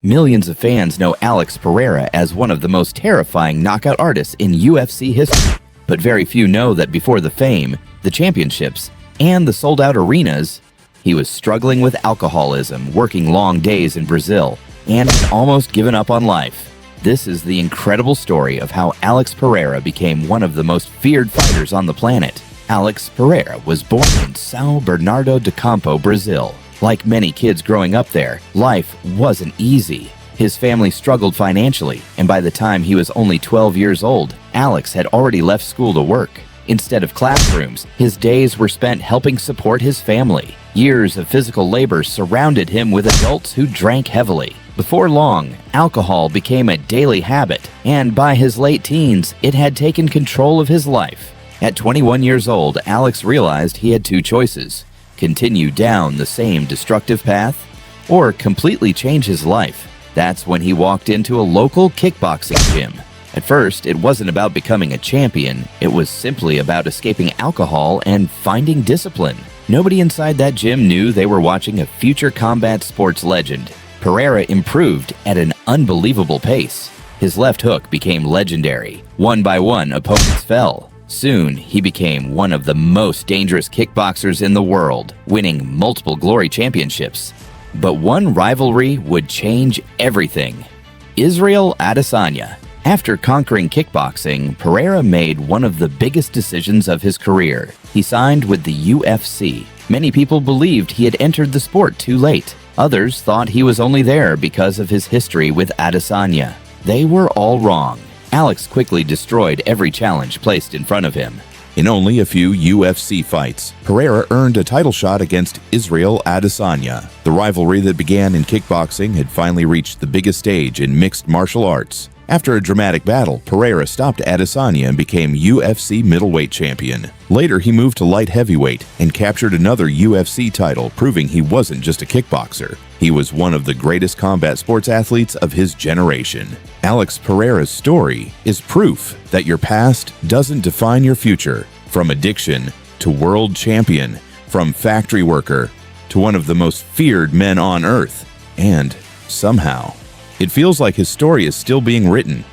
Millions of fans know Alex Pereira as one of the most terrifying knockout artists in UFC history, but very few know that before the fame, the championships, and the sold-out arenas, he was struggling with alcoholism, working long days in Brazil, and had almost given up on life. This is the incredible story of how Alex Pereira became one of the most feared fighters on the planet. Alex Pereira was born in São Bernardo do Campo, Brazil. Like many kids growing up there, life wasn't easy. His family struggled financially, and by the time he was only 12 years old, Alex had already left school to work. Instead of classrooms, his days were spent helping support his family. Years of physical labor surrounded him with adults who drank heavily. Before long, alcohol became a daily habit, and by his late teens, it had taken control of his life. At 21 years old, Alex realized he had two choices: continue down the same destructive path, or completely change his life. That's when he walked into a local kickboxing gym. At first, it wasn't about becoming a champion, it was simply about escaping alcohol and finding discipline. Nobody inside that gym knew they were watching a future combat sports legend. Pereira improved at an unbelievable pace. His left hook became legendary. One by one, opponents fell. Soon, he became one of the most dangerous kickboxers in the world, winning multiple glory championships. But one rivalry would change everything: Israel Adesanya. After conquering kickboxing, Pereira made one of the biggest decisions of his career. He signed with the UFC. Many people believed he had entered the sport too late. Others thought he was only there because of his history with Adesanya. They were all wrong. Alex quickly destroyed every challenge placed in front of him. In only a few UFC fights, Pereira earned a title shot against Israel Adesanya. The rivalry that began in kickboxing had finally reached the biggest stage in mixed martial arts. After a dramatic battle, Pereira stopped Adesanya and became UFC middleweight champion. Later, he moved to light heavyweight and captured another UFC title, proving he wasn't just a kickboxer. He was one of the greatest combat sports athletes of his generation. Alex Pereira's story is proof that your past doesn't define your future. From addiction to world champion, from factory worker to one of the most feared men on earth. And somehow, it feels like his story is still being written.